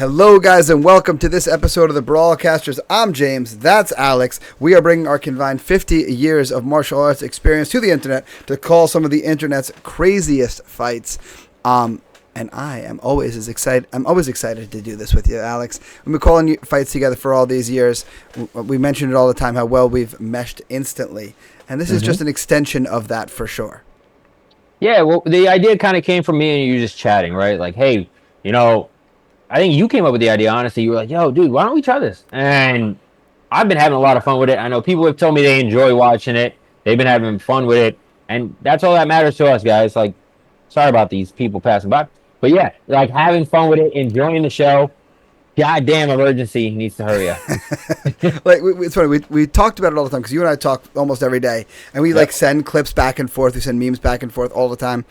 Hello, guys, and welcome to this episode of the Brawlcasters. I'm James. That's Alex. We are bringing our combined 50 years of martial arts experience to the internet to call some of the internet's craziest fights. And I am always excited. I'm always excited to do this with you, Alex. We've been calling fights together for all these years. We mention it all the time how well we've meshed instantly, and this is just an extension of that for sure. Yeah, well, the idea kind of came from me and you just chatting, right? Like, hey, I think you came up with the idea, honestly. You were like, yo, dude, why don't we try this? And I've been having a lot of fun with it. I know people have told me they enjoy watching it. They've been having fun with it. And that's all that matters to us, guys. Like, sorry about these people passing by. But yeah, like having fun with it, enjoying the show. Goddamn emergency needs to hurry up. Like it's funny. We talked about it all the time because you and I talk almost every day, and we like send clips back and forth. We send memes back and forth all the time,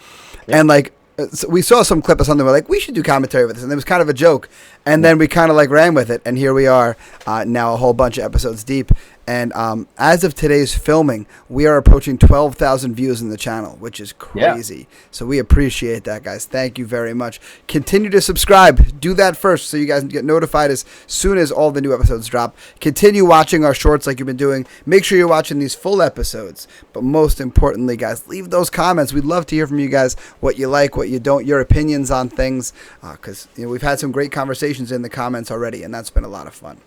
and like. So we saw some clip of something. We're like, we should do commentary with this, and it was kind of a joke. And then we kind of like ran with it, and here we are now, a whole bunch of episodes deep. And as of today's filming, we are approaching 12,000 views in the channel, which is crazy. Yeah. So we appreciate that, guys. Thank you very much. Continue to subscribe. Do that first so you guys get notified as soon as all the new episodes drop. Continue watching our shorts like you've been doing. Make sure you're watching these full episodes. But most importantly, guys, leave those comments. We'd love to hear from you guys what you like, what you don't, your opinions on things. Because we've had some great conversations in the comments already, and that's been a lot of fun.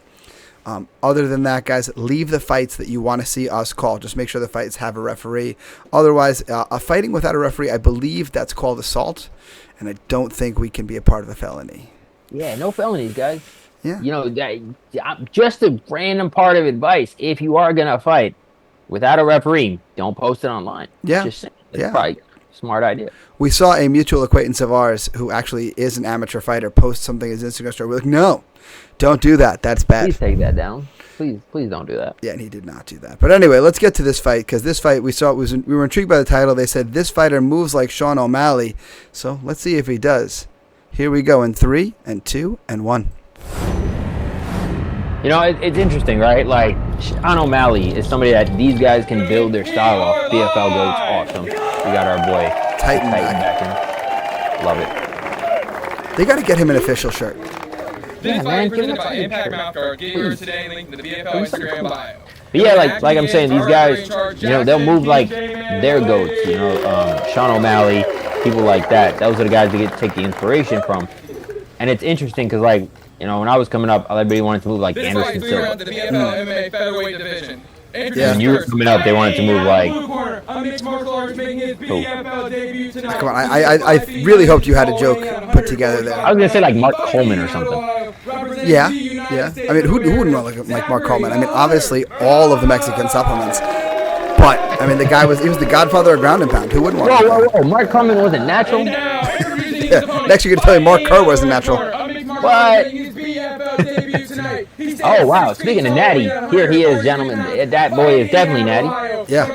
Other than that, guys, leave the fights that you want to see us call. Just make sure the fights have a referee. Otherwise, a fighting without a referee, I believe that's called assault, and I don't think we can be a part of a felony. Yeah, no felonies, guys. Yeah. Just a random part of advice. If you are going to fight without a referee, don't post it online. Yeah. Just saying. It's probably a smart idea. We saw a mutual acquaintance of ours who actually is an amateur fighter post something in his Instagram story. We're like, no. Don't do that. That's bad. Please take that down. Please don't do that. Yeah, and he did not do that. But anyway, let's get to this fight because this fight we were intrigued by the title. They said this fighter moves like Sean O'Malley. So let's see if he does. Here we go in 3 and 2 and 1. It's interesting, right? Like Sean O'Malley is somebody that these guys can build their style off. BFL goes awesome. We got our boy Titan back in. Love it. They got to get him an official shirt. This fight presented by Impact Mouthguard. Get yours today. Link to the BFL Instagram bio. But yeah, like I'm saying, these guys, they'll move like their goats. Sean O'Malley, people like that. Those are the guys to take the inspiration from. And it's interesting because, like, when I was coming up, everybody wanted to move like Anderson Silva. The BFL MMA featherweight division. Yeah. When you were coming up, they wanted to move like. Come on, I really hoped you had a joke put together there. I was gonna say like Mark Coleman or something. Yeah. I mean, who wouldn't want like Mark Coleman? I mean, obviously all of the Mexican supplements. But I mean, he was the godfather of ground and pound. Who wouldn't want? Whoa! Mark Coleman wasn't natural. Yeah. Next, you're gonna tell me Mark Kerr wasn't natural. What? Oh wow! Speaking of natty, here he is, gentlemen. That boy is definitely natty. Yeah.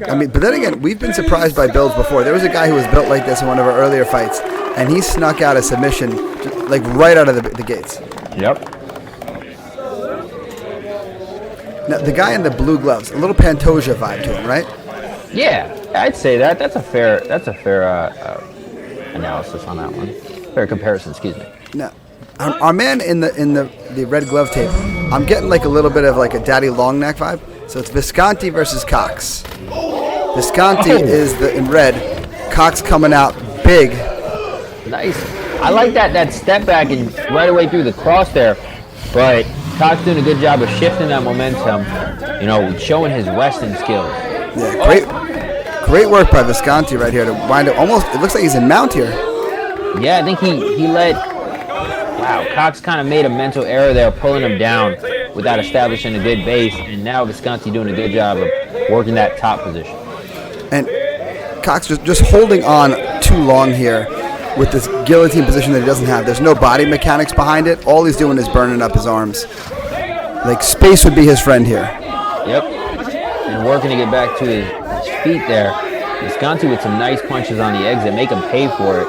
I mean, but then again, we've been surprised by builds before. There was a guy who was built like this in one of our earlier fights, and he snuck out a submission, like right out of the gates. Yep. Now, the guy in the blue gloves, a little Pantoja vibe to him, right? Yeah, I'd say that. That's a fair analysis on that one. Fair comparison, excuse me. No. Our man in the red glove tape, I'm getting like a little bit of like a daddy long neck vibe. So it's Visconti versus Cox. Visconti is in red. Cox coming out big. Nice. I like that step back and right away through the cross there. But Cox doing a good job of shifting that momentum, showing his wrestling skills. Yeah, great work by Visconti right here to wind up almost, it looks like he's in mount here. Yeah, I think he let... Wow, Cox kind of made a mental error there, pulling him down without establishing a good base, and now Visconti doing a good job of working that top position. And Cox just holding on too long here with this guillotine position that he doesn't have. There's no body mechanics behind it. All he's doing is burning up his arms. Like, space would be his friend here. Yep. And working to get back to his feet there. Visconti with some nice punches on the exit, make him pay for it.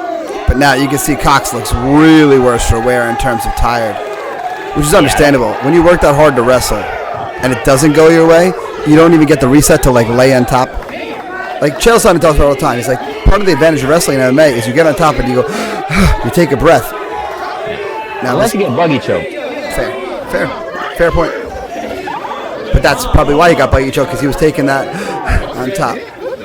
But now you can see Cox looks really worse for wear in terms of tired, which is understandable. When you work that hard to wrestle and it doesn't go your way, you don't even get the reset to like lay on top. Like Chael Sonnen talks about all the time. He's like, part of the advantage of wrestling in MMA is you get on top and you go, you take a breath. Now, unless you get buggy choked. Fair point. But that's probably why he got buggy choke, because he was taking that on top.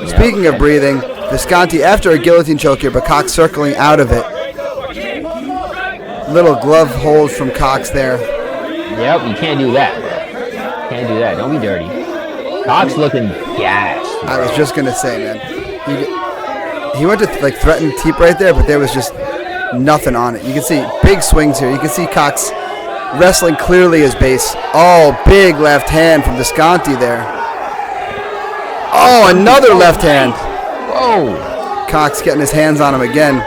Speaking of breathing, Visconti after a guillotine choke here, but Cox circling out of it. Little glove hold from Cox there. Yep, you can't do that. Can't do that. Don't be dirty. Cox looking gassed. I was just gonna say, man, he went to like threaten Teep right there, but there was just nothing on it. You can see big swings here. You can see Cox wrestling clearly his base. Oh, big left hand from Visconti there. Oh, another left hand. Whoa. Cox getting his hands on him again.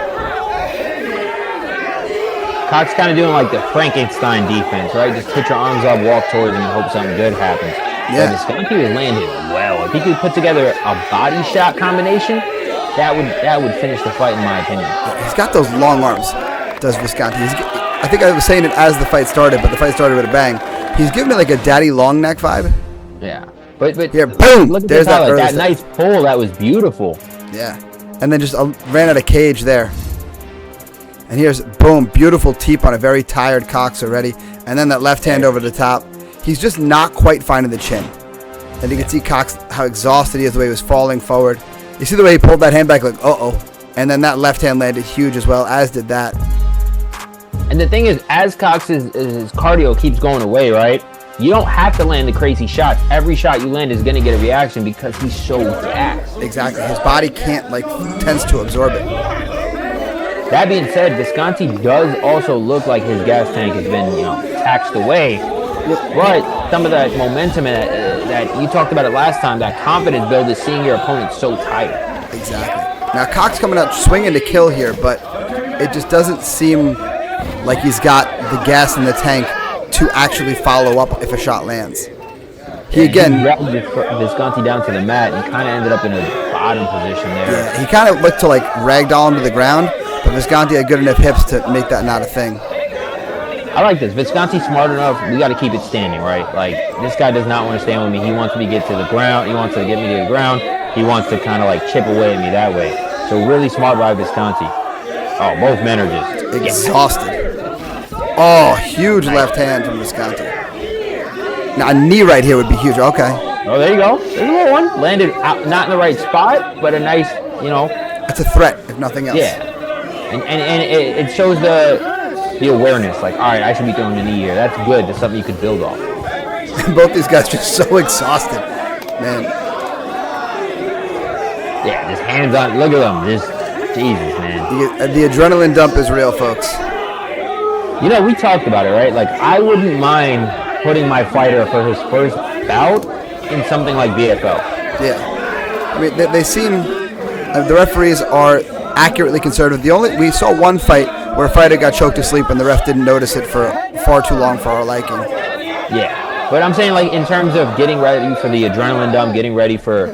Cox kind of doing like the Frankenstein defense, right? Just put your arms up, walk towards him, and hope something good happens. Yeah. Visconti was landing well. If he could put together a body shot combination, that would finish the fight, in my opinion. He's got those long arms, does Visconti. I think I was saying it as the fight started, but the fight started with a bang. He's giving it like a daddy long neck vibe. Yeah. But here, boom! Look at There's that nice pull. That was beautiful. Yeah. And then just ran out of cage there. And here's, boom, beautiful teep on a very tired Cox already. And then that left hand over the top. He's just not quite finding the chin. And you can see Cox, how exhausted he is, the way he was falling forward. You see the way he pulled that hand back, like, uh-oh. And then that left hand landed huge as well, as did that. And the thing is, as Cox's his cardio keeps going away, right? You don't have to land the crazy shots. Every shot you land is going to get a reaction because he's so gassed. Exactly. His body can't, tends to absorb it. That being said, Visconti does also look like his gas tank has been, taxed away. But some of that momentum that you talked about it last time, that confidence build is seeing your opponent so tight. Exactly. Now, Cox coming out swinging to kill here, but it just doesn't seem like he's got the gas in the tank to actually follow up if a shot lands. He dragged Visconti down to the mat and kind of ended up in a bottom position there. Yeah, he kind of looked to ragdoll him to the ground, but Visconti had good enough hips to make that not a thing. I like this. Visconti's smart enough. We got to keep it standing, right? This guy does not want to stand with me. He wants me to get to the ground. He wants to get me to the ground. He wants to kind of chip away at me that way. So really smart by Visconti. Oh, both men are just exhausted. Oh, huge left hand from Visconti. Now a knee right here would be huge. Okay. Oh, there you go. There's a little one. Landed not in the right spot, but a nice, It's a threat, if nothing else. Yeah. And it shows the awareness. All right, I should be throwing the knee here. That's good. That's something you could build off. Both these guys just so exhausted, man. Yeah, just hands on. Look at them. Just Jesus, man. The adrenaline dump is real, folks. We talked about it, right? I wouldn't mind putting my fighter for his first bout in something like BFL. Yeah. I mean, they seem, the referees are accurately conservative. We saw one fight where a fighter got choked to sleep and the ref didn't notice it for far too long for our liking. Yeah. But I'm saying, in terms of getting ready for the adrenaline dump, getting ready for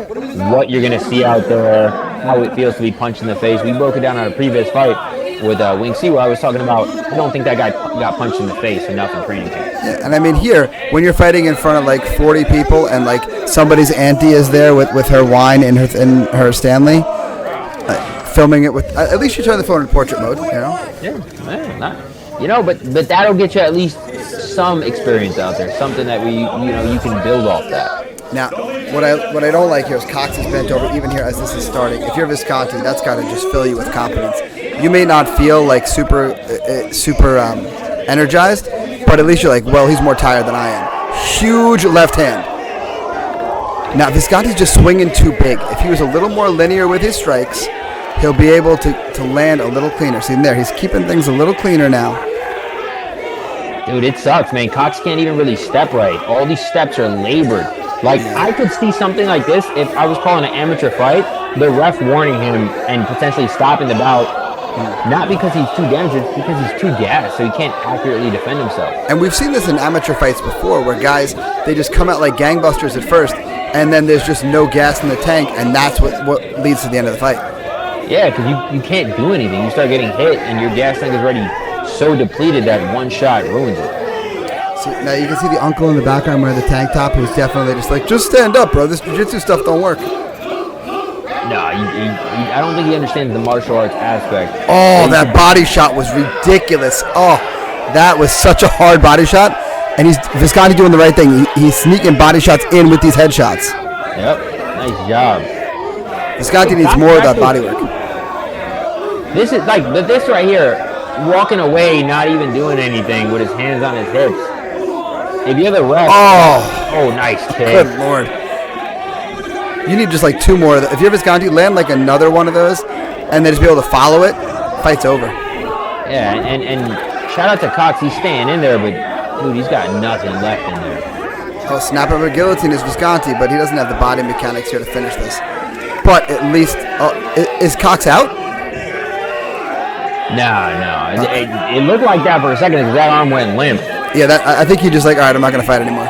what you're going to see out there, how it feels to be punched in the face. We broke it down on a previous fight with Wing C, where I was talking about, I don't think that guy got punched in the face enough in training camp. Yeah, and I mean here, when you're fighting in front of 40 people and somebody's auntie is there with her wine in her Stanley, filming it with, at least you turn the phone in portrait mode, Yeah, man, but that'll get you at least some experience out there, something that you can build off that. Now, what I don't like here is Cox is bent over even here as this is starting. If you're Visconti, that's got to just fill you with confidence. You may not feel super energized, but at least you're well, he's more tired than I am. Huge left hand. Now, Visconti's just swinging too big. If he was a little more linear with his strikes, he'll be able to land a little cleaner. See there, he's keeping things a little cleaner now. Dude, it sucks, man. Cox can't even really step right. All these steps are labored. I could see something like this if I was calling an amateur fight, the ref warning him and potentially stopping the bout, not because he's too damaged, it's because he's too gassed, so he can't accurately defend himself. And we've seen this in amateur fights before, where guys, they just come out like gangbusters at first, and then there's just no gas in the tank, and that's what leads to the end of the fight. Yeah, because you can't do anything. You start getting hit, and your gas tank is already so depleted that one shot ruins it. Now you can see the uncle in the background wearing the tank top, who's definitely just stand up, bro. This jiu-jitsu stuff don't work. No, I don't think he understands the martial arts aspect. Oh, that body shot was ridiculous. Oh, That was such a hard body shot, and Visconti doing the right thing. He's sneaking body shots in with these headshots. Yep, nice job. Visconti needs more of that body work. This is like this right here, walking away, not even doing anything with his hands on his hips. If you're the ref, oh, nice kick. Good Lord. You need just like 2 more. If you're Visconti, land like another one of those, and then just be able to follow it. Fight's over. Yeah, and shout out to Cox. He's staying in there, but dude, he's got nothing left in there. Oh, snap of a guillotine is Visconti, but he doesn't have the body mechanics here to finish this. But at least, is Cox out? No. It looked like that for a second because that arm went limp. Yeah, I think he just like, all right, I'm not going to fight anymore.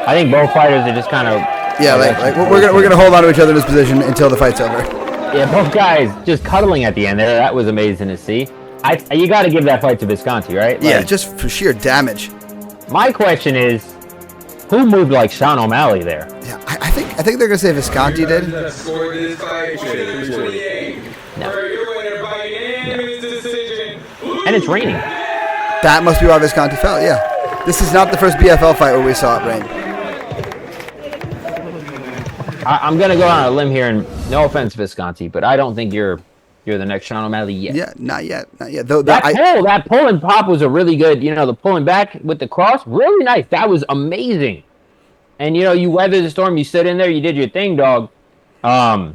I think both fighters are just kind of... Yeah, like we're gonna hold on to each other in this position until the fight's over. Yeah, both guys just cuddling at the end there. That was amazing to see. You got to give that fight to Visconti, right? Yeah, just for sheer damage. My question is, who moved like Sean O'Malley there? Yeah, I think they're gonna say Visconti did. The score of this fight, 28. No. For your winner by unanimous decision. And it's raining. That must be why Visconti fell. Yeah, this is not the first BFL fight where we saw it rain. I'm gonna go on a limb here, and no offense, Visconti, but I don't think you're the next Sean O'Malley yet. Yeah, not yet. Though that pull and pop was a really good. The pulling back with the cross, really nice. That was amazing. And you weathered the storm. You stood in there. You did your thing, dog. Not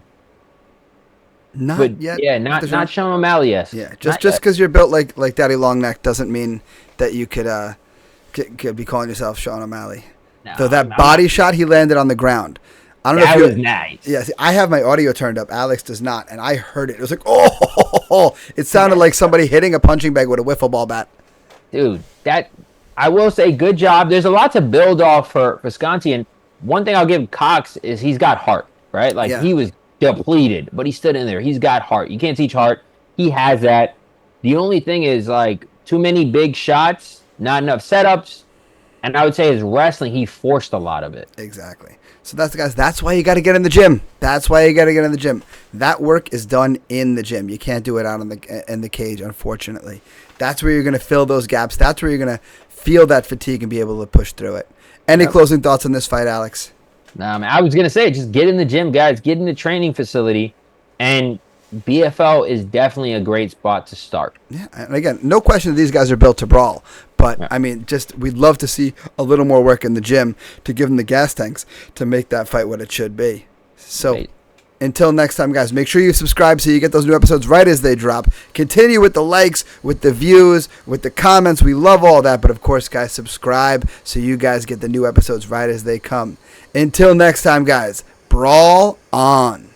yet. Yeah, not Sean O'Malley. Yes. Yeah, just because you're built like Daddy Longneck doesn't mean that you could be calling yourself Sean O'Malley. No, Though that body shot he landed on the ground. I don't know if that was nice. Yeah, see, I have my audio turned up. Alex does not, and I heard it. It was like, oh! It sounded like somebody hitting a punching bag with a wiffle ball bat. Dude, that I will say, good job. There's a lot to build off for Visconti, and one thing I'll give Cox is he's got heart, right? Like he was depleted, but he stood in there. He's got heart. You can't teach heart. He has that. The only thing is like too many big shots, not enough setups, and I would say his wrestling, he forced a lot of it. Exactly. So that's why you got to get in the gym. That's why you got to get in the gym. That work is done in the gym. You can't do it out in the cage, unfortunately. That's where you're going to fill those gaps. That's where you're going to feel that fatigue and be able to push through it. Any closing thoughts on this fight, Alex? Nah, man, I was going to say, just get in the gym, guys. Get in the training facility. And BFL is definitely a great spot to start. Yeah, and again, no question that these guys are built to brawl. But, I mean, we'd love to see a little more work in the gym to give them the gas tanks to make that fight what it should be. So, until next time, guys, make sure you subscribe so you get those new episodes right as they drop. Continue with the likes, with the views, with the comments. We love all that. But, of course, guys, subscribe so you guys get the new episodes right as they come. Until next time, guys, brawl on.